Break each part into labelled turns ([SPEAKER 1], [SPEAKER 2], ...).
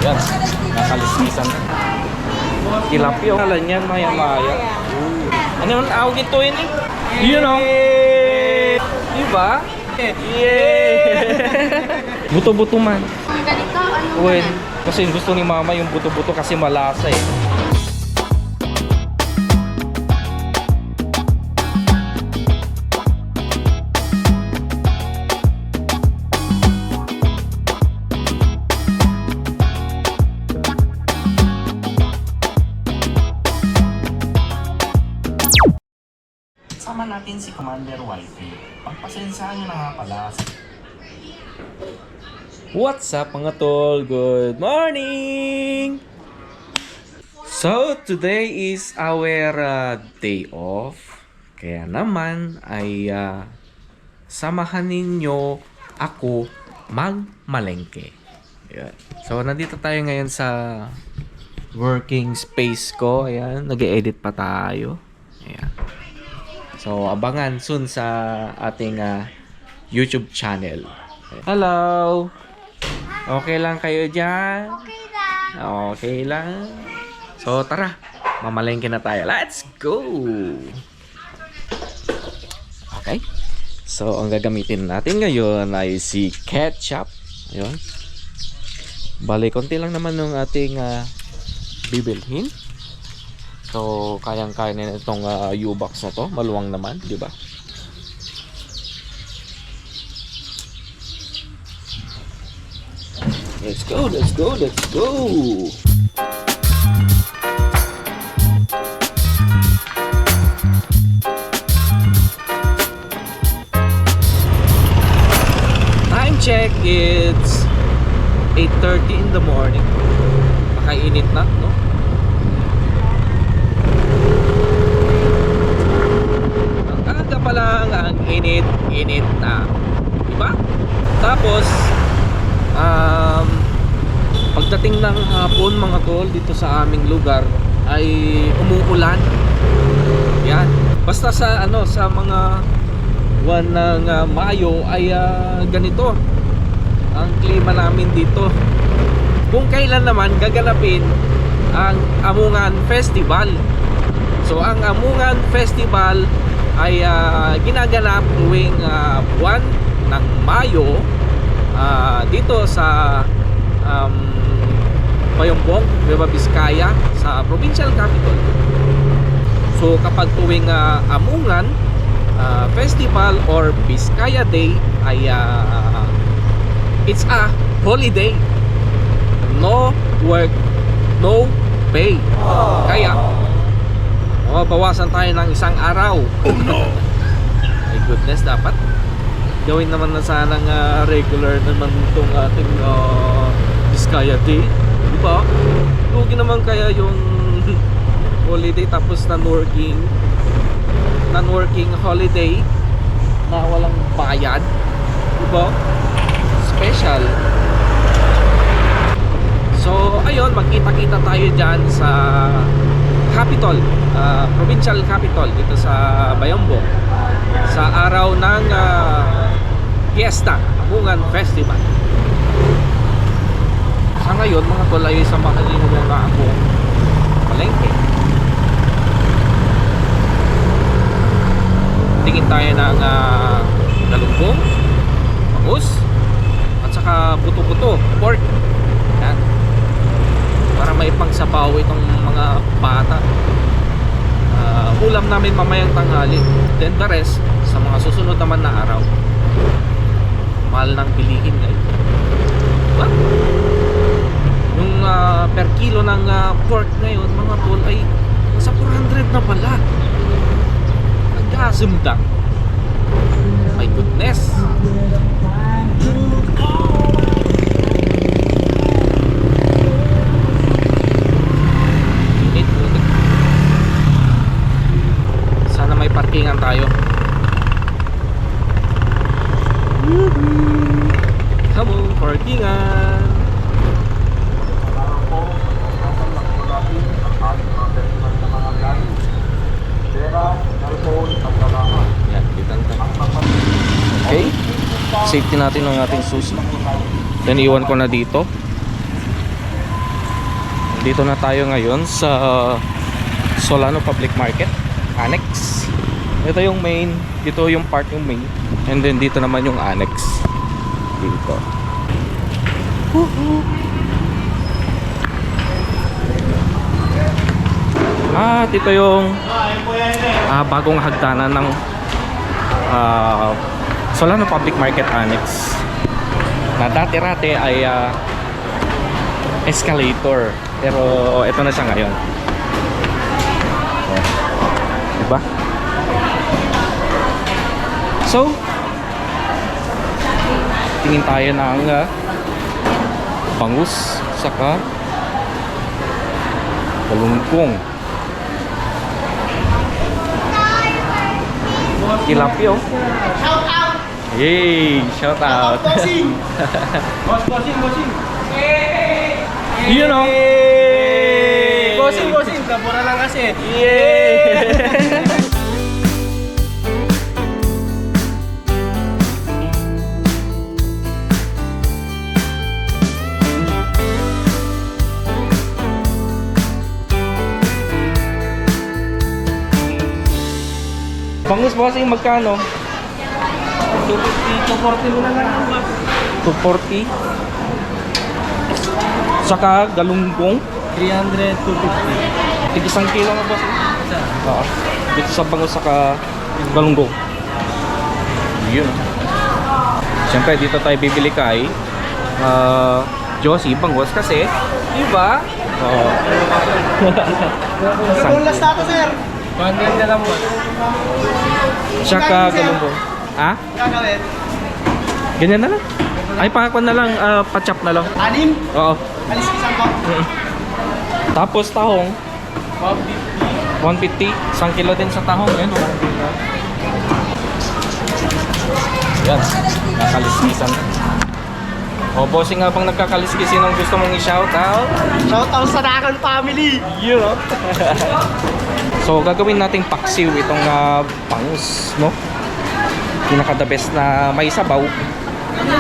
[SPEAKER 1] Yan, nakaliskisan na. Tilapia. Alam yan, maya-maya. Ano yung awag ito yun eh? You know? Diba? Yeah! Buto-buto man.
[SPEAKER 2] Ganito, ano
[SPEAKER 1] Well, kasi gusto ni mama yung buto-buto kasi malasa eh. Sama natin si Commander Wifey. Pagpasensyahan nyo na nga pala. What's up mga tol? Good morning! So, today is our day off. Kaya naman ay samahan ninyo ako magmalengke. Ayan. So, nandito tayo ngayon sa working space ko. Ayan, nag-edit pa tayo. Ayan. So, abangan soon sa ating YouTube channel. Hello! Okay lang kayo dyan?
[SPEAKER 2] Okay lang.
[SPEAKER 1] Okay lang. So, tara. Mamalengke na tayo. Let's go! Okay. So, ang gagamitin natin ngayon ay si ketchup. Ayun. Bali, konti lang naman yung ating bibilhin. So, kayang-kaya na itong U-box na to. Maluwang naman, di ba? Let's go, let's go, let's go! Time check, it's 8:30 in the morning. Makainit na, no? Pa lang ang init na, diba? Tapos pagdating ng hapon mga tol, dito sa aming lugar ay umuulan. Yan. Basta sa sa mga buwan ng Mayo ay ganito ang klima namin dito. Kung kailan naman gaganapin ang Amungan Festival. So ang Amungan Festival ay ginaganap tuwing buwan ng Mayo dito sa Bayambong, Nueva Vizcaya, sa provincial capital. So kapag tuwing Amungan Festival or Vizcaya Day ay it's a holiday. No work, no pay. Kaya bawasan tayo ng isang araw. Oh no! My goodness, dapat gawin naman na sanang regular naman itong ating Vizcaya Day. Diba? Lugi naman kaya yung holiday tapos non-working holiday na walang bayad. Diba? Special. So, ayun, magkita-kita tayo dyan sa capital, provincial capital dito sa Bayambong sa araw ng Fiesta, Amungan Festival. Sa ngayon mga tol ay samahan niyo muna ako malengke. Tingin tayo ng galunggong, bangus, at saka buto-buto, pork. Yan. Para may pangsabaw itong mga bata. Ulam namin mamayang tanghali. Then the rest sa mga susunod naman na araw. Mahal ng bilihin ngayon. Diba? Yung per kilo ng pork ngayon mga tol ay nasa 400 na pala. Nagkasimdang. My goodness. Sana may parkingan tayo. Come on, parkingan. Yan, kitang tayo. Okay. Safety natin ng ating susi. Then iwan ko na dito. Dito na tayo ngayon sa Solano Public Market Annex. Ito yung main, dito yung part yung main, and then dito naman yung annex dito. Dito yung bagong hagdanan ng Solano Public Market Annex na dati-rati ay escalator, pero ito na siya ngayon. Diba? So, tingin tayo ng bangus saka galunggong, tilapia.
[SPEAKER 2] Shout out!
[SPEAKER 1] Yay! Shout out!
[SPEAKER 2] Bossing! Bossing!
[SPEAKER 1] You know!
[SPEAKER 2] Bossing! Labura lang kasi.
[SPEAKER 1] Yay! Bangus bossing magkano?
[SPEAKER 2] 250, 240 mo na lang.
[SPEAKER 1] 240. Saka galunggong
[SPEAKER 2] 300, 250.
[SPEAKER 1] tig isang kilo nga boss. Oo. Dito sa bangus saka galunggong. Yun. Siyempre dito tayo bibili kay Josie bangus kasi diba? Oo.
[SPEAKER 2] Yung last nato, sir. 100 na lang mo.
[SPEAKER 1] Saka galunggong.
[SPEAKER 2] Gagawin?
[SPEAKER 1] Ganyan na lang. Ay pakakon na lang, pa-chop na lang.
[SPEAKER 2] 6?
[SPEAKER 1] Oo.
[SPEAKER 2] Alis isang ko.
[SPEAKER 1] Tapos tahong 150.
[SPEAKER 2] 150.
[SPEAKER 1] 1 kilo din sa tahong. Yan. Yan. Nakaliskisan. O bossing nga bang nagkakaliskisin ang gusto mong i-shoutout?
[SPEAKER 2] Shout out sa Nakon family.
[SPEAKER 1] You know? So gagawin nating paksiw itong bangus, no? Pinaka the best na may sabaw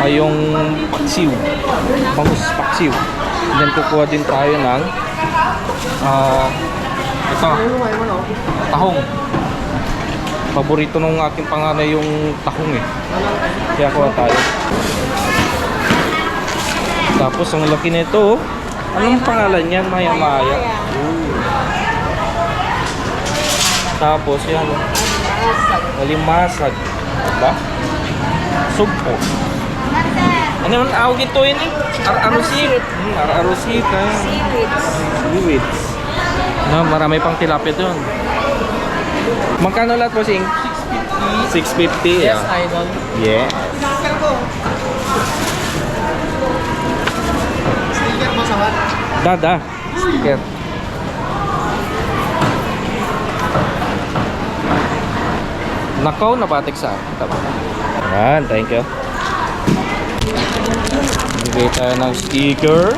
[SPEAKER 1] ay yung paksiw. Bangus paksiw. Then kukuha din tayo ng ito, tahong. Paborito nung aking panganay yung tahong eh. Kaya kuha tayo. Tapos ang laki nito, anong pangalan yan? Maya-maya. Tapos yan, alimasag, diba? Sugpo. Ano naman awag ito yun eh? Ar-arusit. Ar-arusit. Seaweeds. No, marami pang tilapia doon. Magkano lahat po sing? 650.
[SPEAKER 2] Yes, idol.
[SPEAKER 1] Yeah.
[SPEAKER 2] Sticker mo sa hat.
[SPEAKER 1] Dada. Sticker. Nakaw na batik sa akin. Yan, thank you. Bigay tayo ng sticker.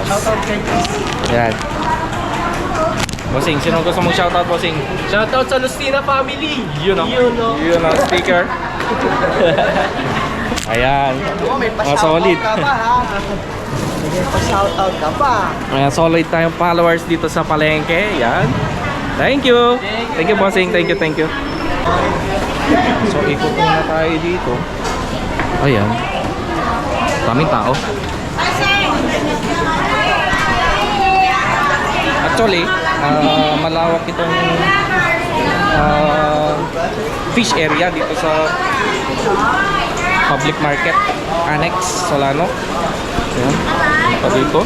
[SPEAKER 2] Shout out kay Chris.
[SPEAKER 1] Yan. Bossing, sino gusto mong shoutout, bossing?
[SPEAKER 2] Shout out sa Lucina family.
[SPEAKER 1] Yun o.
[SPEAKER 2] Yun o.
[SPEAKER 1] Yun o, sticker. Ayan.
[SPEAKER 2] May
[SPEAKER 1] Mga
[SPEAKER 2] pa-shout
[SPEAKER 1] solid.
[SPEAKER 2] out ka pa ha. May pa-shout out ka pa.
[SPEAKER 1] Ayan, solid tayong followers dito sa palengke. Yan. Thank you. Thank you, bossing. Thank you, thank you. So, ikot muna tayo dito. Ayan. Daming tao. Actually, malawak itong fish area dito sa public market annex Solano. Ayan, pa dito.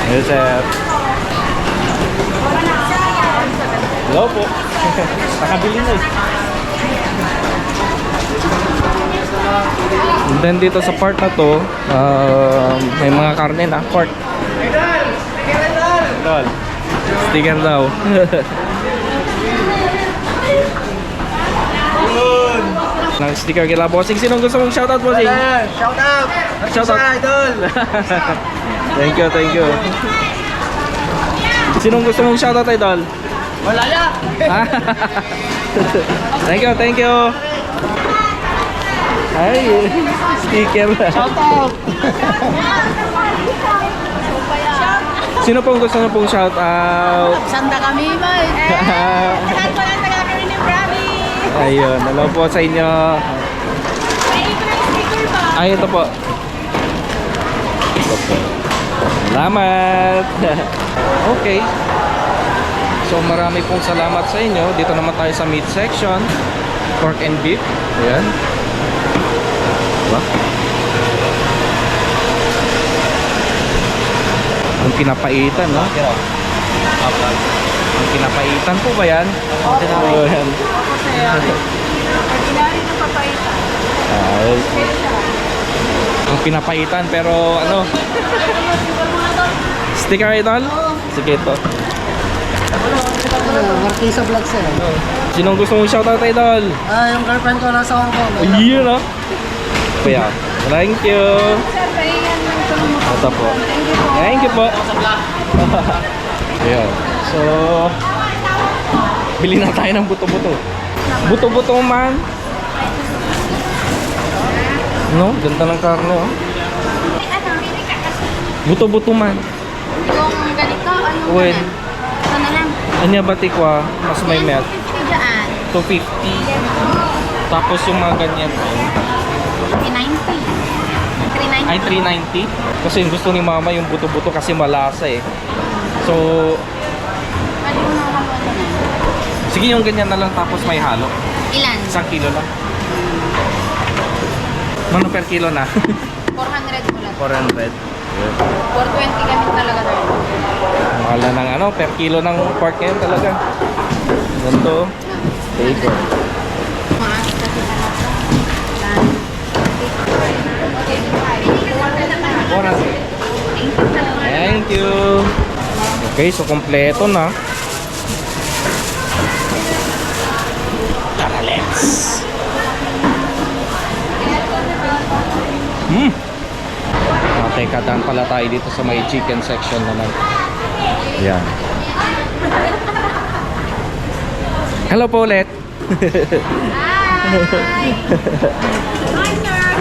[SPEAKER 1] Yes, sir. Hello po. Nakabili na eh. And then dito sa part na to, may mga karne na, pork.
[SPEAKER 2] Idol! Sticker idol!
[SPEAKER 1] Sticker daw.
[SPEAKER 2] Yun!
[SPEAKER 1] Ng sticker kila bossing. Sinong gusto mong shoutout, bossing?
[SPEAKER 2] Shout out!
[SPEAKER 1] Shout out.
[SPEAKER 2] Idol!
[SPEAKER 1] Thank you, thank you. Sinong gusto mong shoutout, idol?
[SPEAKER 2] Wala ya!
[SPEAKER 1] Thank you, thank you. Ay, sticker.
[SPEAKER 2] Shout out!
[SPEAKER 1] Sino pong gusto na pong shout out?
[SPEAKER 3] Santa kami ba? Lahat po lang taga kami ni Bravi.
[SPEAKER 1] Ayun, hello po sa inyo.
[SPEAKER 3] Pwede ko ng sticker ba?
[SPEAKER 1] Ay, ito po. Salamat. Okay. So marami pong salamat sa inyo. Dito naman tayo sa meat section. Pork and beef. Ayan. Diba? Ang pinapaitan, no? Ang pinapaitan po ba yan? Oo, yan.
[SPEAKER 3] Ordinary na papaitan.
[SPEAKER 1] Ay. Ang pinapaitan pero ano? Sticker idol? Sige ito.
[SPEAKER 2] Marquisa Vlog sir.
[SPEAKER 1] Sinong gusto mong shoutout idol?
[SPEAKER 2] Yung girlfriend ko nasa Hong Kong.
[SPEAKER 1] Ayun no? Kuya, thank you.
[SPEAKER 3] Sir, pahingan lang ito ng mga.
[SPEAKER 1] Ito po.
[SPEAKER 3] Thank you po.
[SPEAKER 1] Thank you po. Ayan. So, bili na tayo ng buto-buto. Buto-buto man. No? Ganda ng karne oh.
[SPEAKER 3] Ano, bili ka kasi.
[SPEAKER 1] Buto-buto man.
[SPEAKER 3] Yung ganito, ano
[SPEAKER 1] Uy.
[SPEAKER 3] na lang? Ito na lang.
[SPEAKER 1] Anya batikwa, mas may
[SPEAKER 3] Yan,
[SPEAKER 1] met.
[SPEAKER 3] 250 dyan.
[SPEAKER 1] 250. Tapos yung mga ganyan.
[SPEAKER 3] 390. 390.
[SPEAKER 1] Ay, 390. Kasi gusto ni mama yung buto-buto kasi malasa eh. So,
[SPEAKER 3] Pwede mo naman ano na.
[SPEAKER 1] sige yung ganyan na lang tapos may halo.
[SPEAKER 3] Ilan?
[SPEAKER 1] 1 kilo lang. Mano per kilo na?
[SPEAKER 3] 400 mo lang.
[SPEAKER 1] 400.
[SPEAKER 3] 420 gamit talaga tayo.
[SPEAKER 1] Mahal na ng ano, per kilo ng pork yan talaga. Ganito. Bacon.
[SPEAKER 3] Maas kasi talaga.
[SPEAKER 1] Oras. Thank you. Okay, so kompleto na. Tara, let's. Teka, daan pala tayo dito sa may chicken section naman. Yan. Hello po ulit.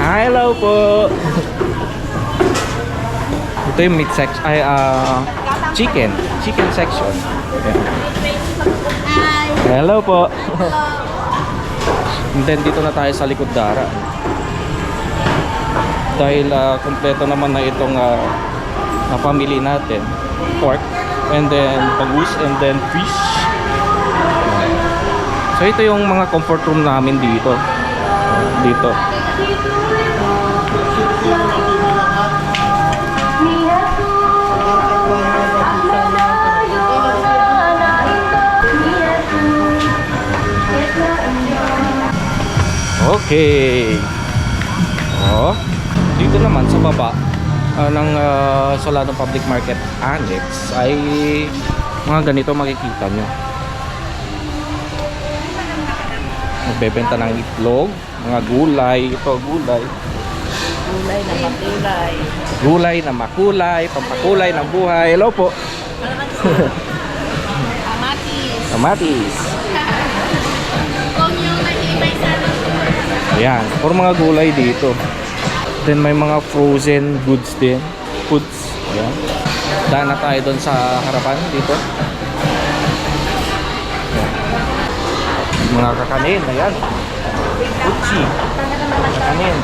[SPEAKER 1] Hi, hello po. Ito yung meat section, ay chicken section. Yan.
[SPEAKER 3] Hi.
[SPEAKER 1] Hello po. And then dito na tayo sa likod dara. Dahil kompleto naman na itong napamili natin. Pork, and then bangus, and then fish. So ito yung mga comfort room namin dito. Dito. Okay. Oh, dito naman sa baba ng Solano Public Market Annex ay mga ganito makikita nyo. Nagbebenta ng itlog, mga gulay, ito gulay.
[SPEAKER 3] Gulay na makulay.
[SPEAKER 1] Gulay na makulay, pampakulay ng buhay. Hello po.
[SPEAKER 3] Kamatis.
[SPEAKER 1] Kamatis.
[SPEAKER 3] Kung yung nag-ibay sa
[SPEAKER 1] Ayan, for mga gulay dito. Then may mga frozen goods din. Foods. Ayan. Daan na tayo doon sa harapan dito. Ayan. Mga kakanin, ayan. Uchi. Kakanin.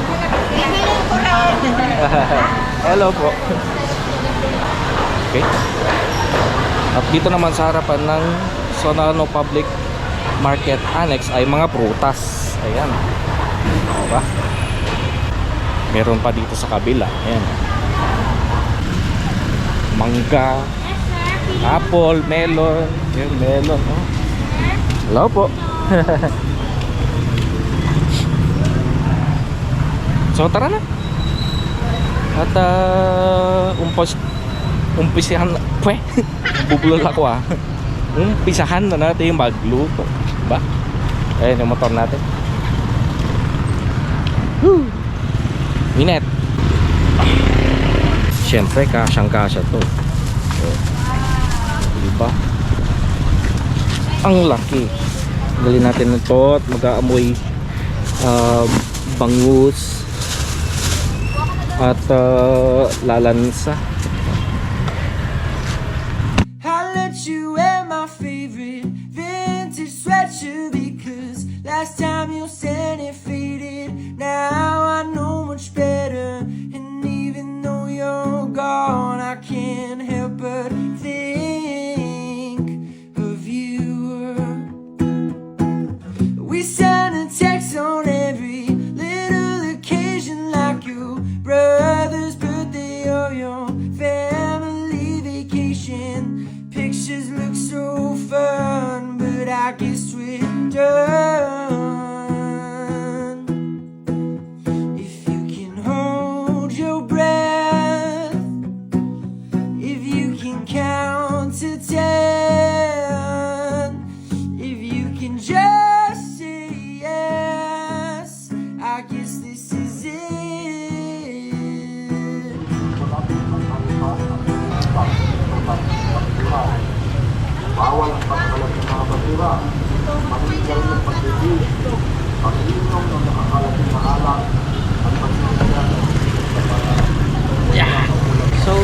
[SPEAKER 1] Hello po. Okay. At dito naman sa harapan ng Solano Public Market Annex ay mga prutas. Ayan. Diba? Meron pa dito sa kabila. Ayan. Mangga, apple, melon. Yung melon. Oh. Hello po. So tara na. At umpisihan na. Pwe. Bubulol ako ah. Umpisahan na natin yung magluto. Diba? Ayan yung motor natin. Woo! Minute. Siyempre, kasyang-kasya to. So, diba? Ang laki. Galin natin ito at mag-aamoy bangus at lalansa.
[SPEAKER 4] I let you wear my favorite vintage sweatshirt because last time you said it faded. Now I know much better, and even though you're gone, I can't help but think of you. We send a text on every little occasion, like your brother's birthday or your family vacation. Pictures look so fun, but I guess we're done. If you can hold your breath, if you can count to 10, if you can just say yes, I guess this is it.
[SPEAKER 5] Bawal ang pagkalat ng mga basura, maninggal ng pagdibig, pag-inom ng nakakalat ng maalam, at pagsinasya
[SPEAKER 1] Yeah. So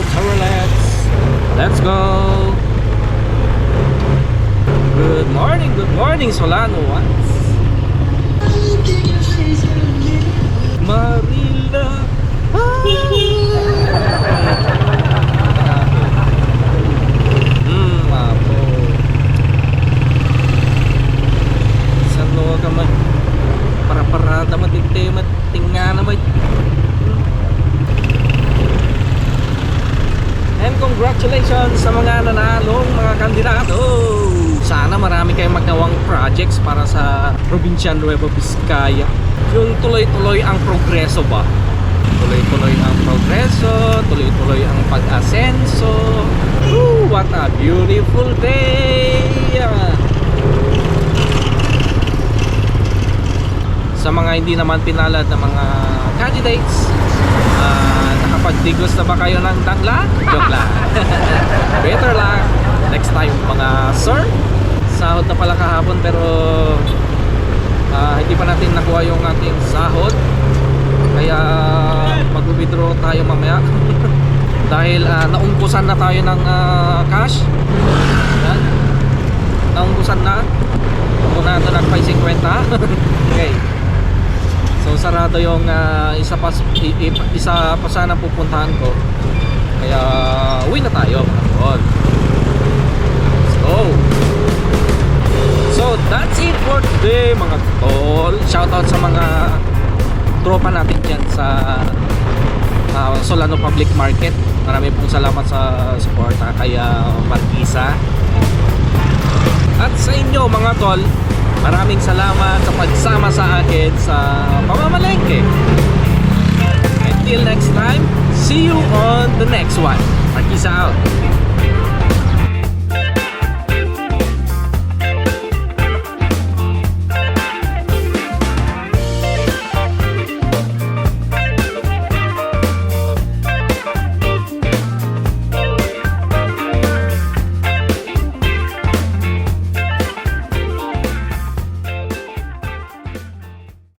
[SPEAKER 1] let's go. Good morning Solano. Marila. Apo. Sano ka man? Para matigte tingana mo. And congratulations sa mga nanalong mga kandidato. Sana marami kayong magnawang projects para sa probinsya Nueva Vizcaya. Yung tuloy-tuloy ang progreso ba? Tuloy-tuloy ang progreso, tuloy-tuloy ang pag-asenso. What a beautiful day! Sa mga hindi naman pinalad na mga candidates, nakapagtigos na ba kayo ng tangla? Joke lang. Better lang next time mga sir. Sahod na pala kahapon pero hindi pa natin nakuha yung ating sahod, kaya mag-withdraw tayo mamaya. Dahil naungkusan na tayo ng cash. Yan. Naungkusan na. Kung na ito nag 50. Okay. So sarado yung isa pa sana pupuntahan ko. Kaya uwi na tayo mga tol. Let's go. So that's it for today mga tol. Shoutout sa mga tropa natin dyan sa Solano Public Market. Marami pong salamat sa suporta kay Marquisa. At sa inyo mga tol, maraming salamat sa pagsama sa akin sa pamamalengke. Until next time, see you on the next one. Marquisa out.